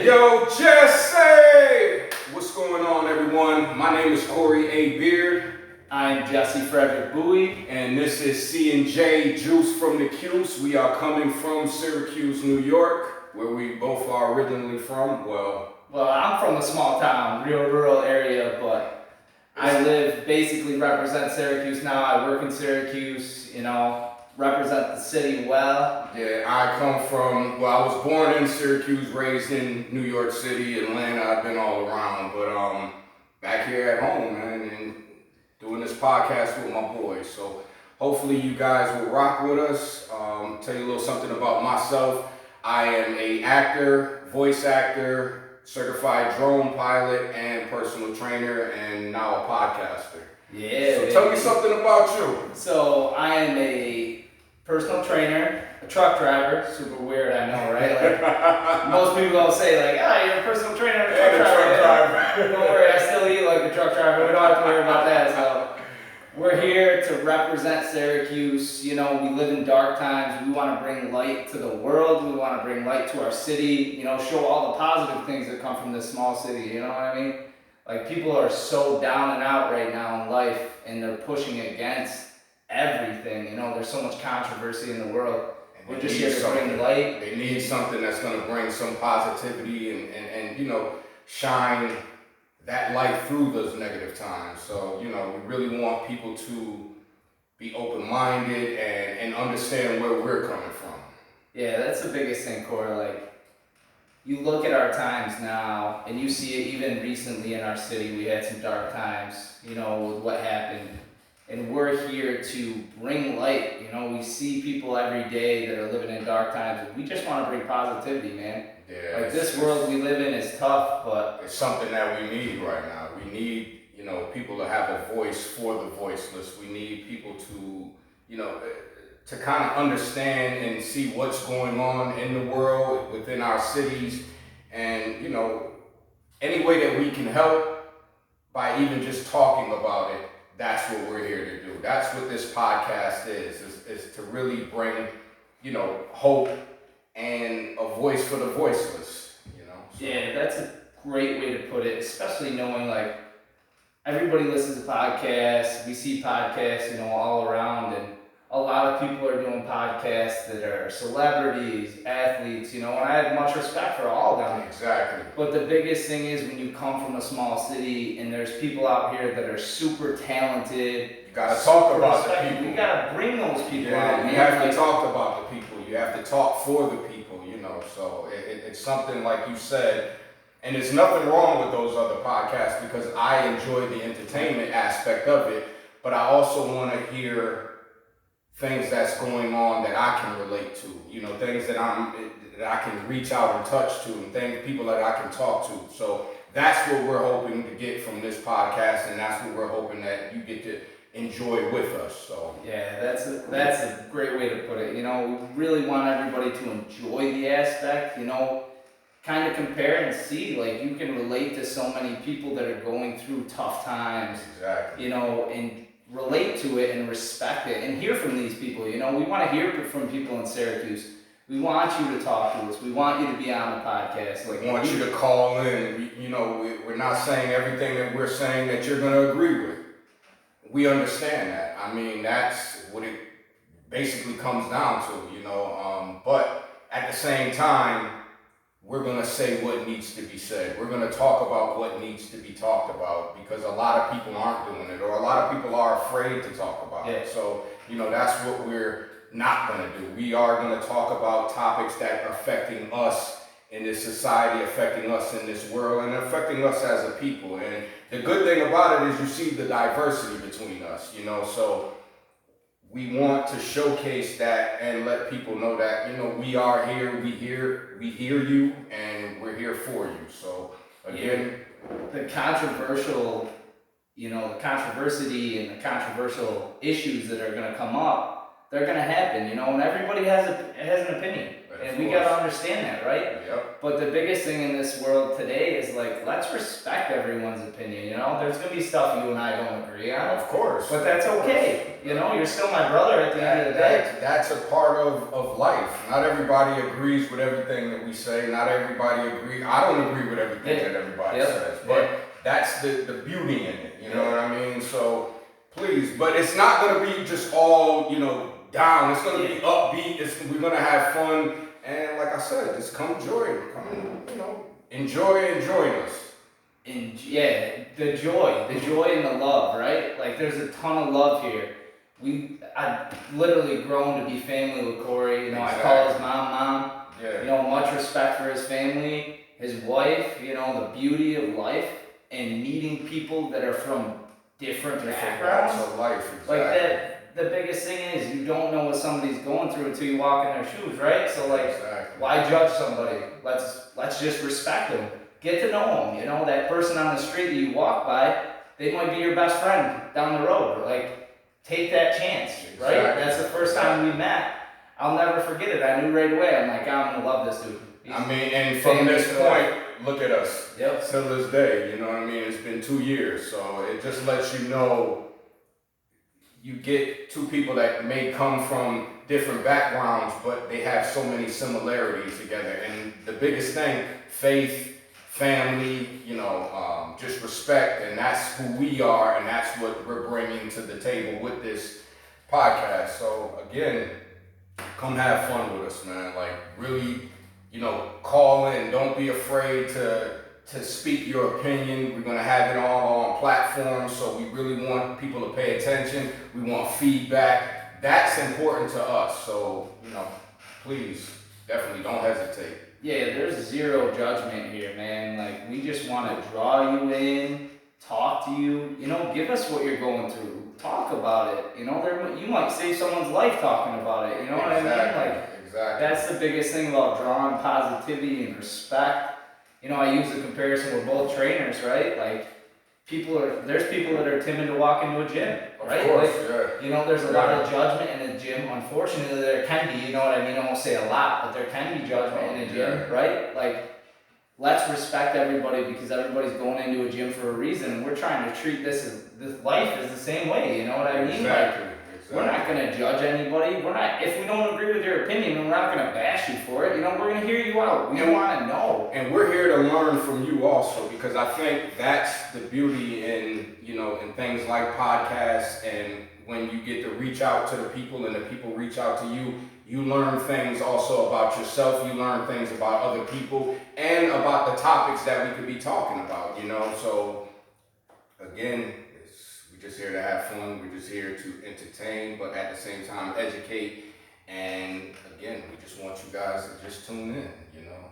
Yo, Jesse! What's going on, everyone? My name is Corey A. Beard. I'm Jesse Frederick Bowie. And this is C&J Juice from the Cuse. We are coming from Syracuse, New York, where we both are originally from. Well, I'm from a small town, real rural area, but I represent Syracuse now. I work in Syracuse, represent the city well. Yeah, I was born in Syracuse, raised in New York City, Atlanta. I've been all around, but back here at home, man, and doing this podcast with my boys. So hopefully you guys will rock with us. Tell you a little something about myself. I am an actor, voice actor, certified drone pilot, and personal trainer, and now a podcaster. Yeah. So tell me something about you. So I am a personal trainer, a truck driver. Super weird, I know, right? Like most people don't say, like, you're a personal trainer, and a truck driver. Don't worry, I still eat like a truck driver. We don't have to worry about that. So we're here to represent Syracuse. We live in dark times. We want to bring light to the world. We want to bring light to our city. Show all the positive things that come from this small city. You know what I mean? Like, people are so down and out right now in life, and they're pushing against everything. There's so much controversy in the world. We're just here to bring light. They need something that's going to bring some positivity and shine that light through those negative times. So, we really want people to be open-minded and understand where we're coming from. Yeah, that's the biggest thing, Cora. Like, you look at our times now, and you see it even recently in our city. We had some dark times, with what happened. And we're here to bring light. We see people every day that are living in dark times. And we just want to bring positivity, man. Yeah, like, this world we live in is tough, but it's something that we need right now. We need, people to have a voice for the voiceless. We need people to, to kind of understand and see what's going on in the world, within our cities, and, any way that we can help by even just talking about it. That's what we're here to do. That's what this podcast is to really bring, hope and a voice for the voiceless, So. Yeah, that's a great way to put it, especially knowing, like, everybody listens to podcasts. We see podcasts, all around, and a lot of people are doing podcasts that are celebrities, athletes, and I have much respect for all of them. Exactly. But the biggest thing is when you come from a small city and there's people out here that are super talented. You gotta talk about the people. You gotta bring those people out. You have to talk about the people. You have to talk for the people, So it's something like you said, and there's nothing wrong with those other podcasts because I enjoy the entertainment aspect of it, but I also want to hear things that's going on that I can relate to, things that I can reach out and touch to, and people that I can talk to. So that's what we're hoping to get from this podcast, and that's what we're hoping that you get to enjoy with us. So yeah, that's a great way to put it. We really want everybody to enjoy the aspect, kind of compare and see, like, you can relate to so many people that are going through tough times. Exactly. And relate to it and respect it and hear from these people. We want to hear from people in Syracuse. We want you to talk to us. We want you to be on the podcast. Like, we want you to call in. We're not saying everything that we're saying that you're going to agree with. We understand that. I mean, that's what it basically comes down to, but at the same time, we're going to say what needs to be said. We're going to talk about what needs to be talked about because a lot of people aren't doing it, or a lot of people are afraid to talk about it. So, that's what we're not going to do. We are going to talk about topics that are affecting us in this society, affecting us in this world, and affecting us as a people. And the good thing about it is you see the diversity between us, so we want to showcase that and let people know that, we are here, we hear you, and we're here for you. So again, the controversial, the controversy and the controversial issues that are going to come up, they're going to happen, and everybody has an opinion. And we gotta understand that, right? Yep. But the biggest thing in this world today is like, let's respect everyone's opinion, you know? There's gonna be stuff you and I don't agree on. Of course. But that's okay. You know, you're still my brother at the end of the day. That's a part of life. Not everybody agrees with everything that we say. Not everybody agree. I don't agree with everything that everybody says. But that's the beauty in it. You know what I mean? So please, but it's not gonna be just all, you know, down. It's gonna be upbeat. We're gonna have fun. And like I said, just come and, you know, enjoy and join us. And the joy and the love, right? Like there's a ton of love here. I've literally grown to be family with Corey. You know, I call his mom. Yeah. You know, much respect for his family, his wife. You know, the beauty of life and meeting people that are from different backgrounds. That's life. Exactly. Like that. The biggest thing is you don't know what somebody's going through until you walk in their shoes, right? So like, why judge somebody? Let's just respect them. Get to know them. You know, that person on the street that you walk by, they might be your best friend down the road. Like, take that chance, right? Exactly. That's the first time we met. I'll never forget it. I knew right away. I'm like, I'm gonna love this dude. I mean, and from this point, look at us. Yep. Till this day, you know what I mean? It's been 2 years, so it just lets you know. You get two people that may come from different backgrounds, but they have so many similarities together. And the biggest thing, faith, family, you know, just respect, and that's who we are, and that's what we're bringing to the table with this podcast. So again, come have fun with us, man. Like really, you know, call in. Don't be afraid to speak your opinion. We're gonna have it all on platforms, so we really want people to pay attention. We want feedback. That's important to us. So, you know, please, definitely don't hesitate. Yeah, there's zero judgment here, man. Like, we just want to draw you in, talk to you, you know, give us what you're going through. Talk about it. You know, you might save someone's life talking about it. You know what I mean? Like, that's the biggest thing about drawing positivity and respect. You know, I use the comparison with both trainers, right? Like, there's people that are timid to walk into a gym, right? Of course, like, you know, there's a lot of judgment in a gym. Unfortunately, there can be, you know what I mean? I won't say a lot, but there can be judgment in a gym, right? Like, let's respect everybody because everybody's going into a gym for a reason. And we're trying to treat this life as the same way, you know what I mean? Exactly. We're not going to judge anybody. If we don't agree with your opinion, then we're not going to bash you for it. You know, we're going to hear you out. We want to know. And we're here to learn from you also, because I think that's the beauty in, you know, in things like podcasts, and when you get to reach out to the people and the people reach out to you, you learn things also about yourself. You learn things about other people and about the topics that we could be talking about, you know. So again, we're just here to have fun. We're just here to entertain, but at the same time educate. And again, we just want you guys to just tune in. You know,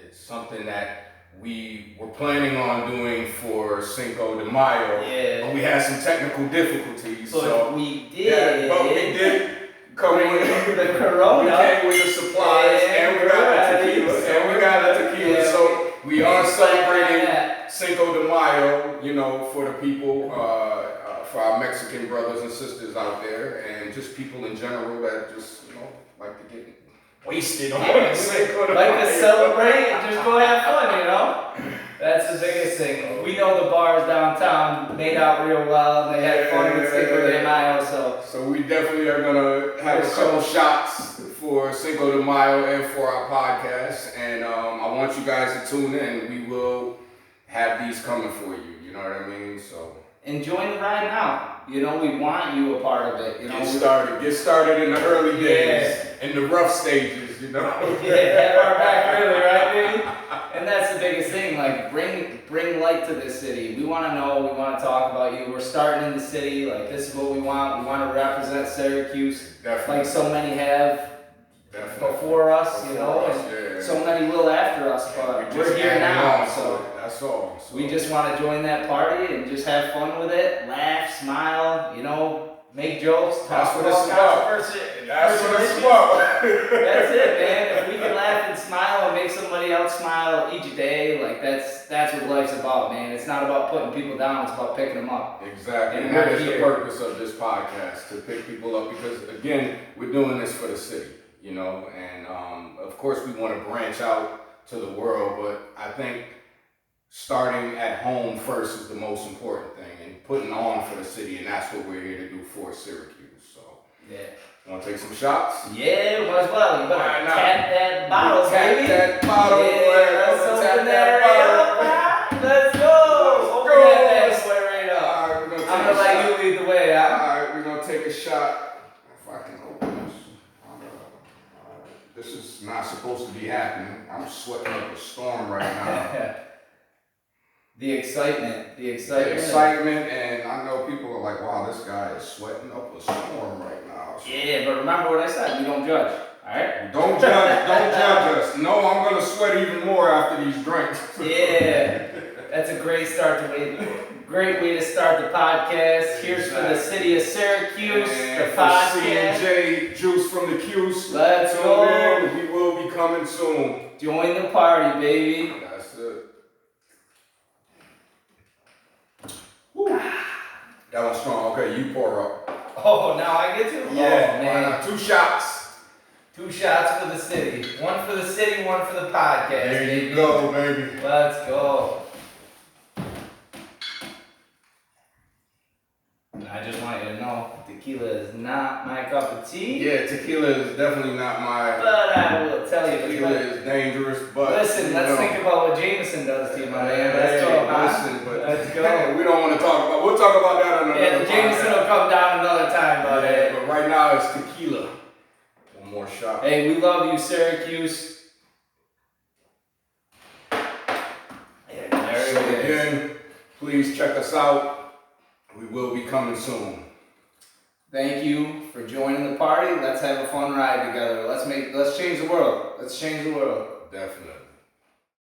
it's something that we were planning on doing for Cinco de Mayo, but we had some technical difficulties. But we did. But we did come with the Corona. We came with the supplies, and we got the tequila. So we are celebrating Cinco de Mayo, you know, for the people, for our Mexican brothers and sisters out there, and just people in general that just, you know, like to get wasted on Cinco de Mayo. Like to celebrate and just go have fun, you know? That's the biggest thing. We know the bars downtown made out real well, and they had fun with Cinco de Mayo, so we definitely are gonna have a couple shots for Cinco de Mayo and for our podcast, and I want you guys to tune in. We will have these coming for you. You know what I mean? So enjoy the ride now. You know, we want you a part of it. You know, get started in the early days, in the rough stages. You know, have our back early, right, baby? And that's the biggest thing. Like, bring light to this city. We want to know. We want to talk about you. We're starting in the city. Like, this is what we want. We want to represent Syracuse, like so many have before us. You know, and so many will after us. But we're here now, so that's all. So we just want to join that party and just have fun with it. Laugh, smile. You know. Make jokes, talk about controversy. That's what it's about. That's it, man. If we can laugh and smile and make somebody else smile each day, like that's what life's about, man. It's not about putting people down, it's about picking them up. Exactly. And that is the purpose of this podcast, to pick people up, because again, we're doing this for the city. you know, and of course we want to branch out to the world, but I think starting at home first is the most important thing, and putting on for the city, and that's what we're here to do for Syracuse. So, Yeah. want to take some shots? Yeah, might as well. You better Why not? tap that bottle, baby. Tap that bottle. Yeah, let's open that right up. Let's go. Open that bad boy right up. All right, we're gonna take I'm a gonna let shot. you lead the way. All right, we're gonna take a shot. If I can open this. This is not supposed to be happening. I'm sweating up a storm right now. The excitement. The excitement, and I know people are like, wow, this guy is sweating up a storm right now. So Yeah, but remember what I said. We don't judge. All right. don't judge us. No, I'm gonna sweat even more after these drinks. Yeah, that's a great start great way to start the podcast. Here's for the city of Syracuse, And the for podcast. C&J, Juice from the Cuse. Let's Tune go. in. We will be coming soon. Join the party, baby. That's it. Woo. That was strong. Okay, you pour up. Oh, now I get to? Yeah, Oh, man. 2 shots. 2 shots for the city. 1 for the city, 1 for the podcast. There baby. you go, baby. Let's go. And I just want you to know, tequila is not my cup of tea. Yeah, tequila is definitely not my. But I will tell you, Tequila is dangerous, but listen, you let's know. think about what Jameson does to you, my man. Hey, Let's go, huh? listen, but Let's go. we don't want to talk about. We'll talk about that on another Yeah, the Jameson podcast. will come down another time, but Yeah, but right now it's tequila. One more shot. hey, we love you, Syracuse. Yeah, there So it is. again, please check us out. We will be coming soon. Thank you for joining the party. Let's have a fun ride together. Let's change the world. Let's change the world. Definitely.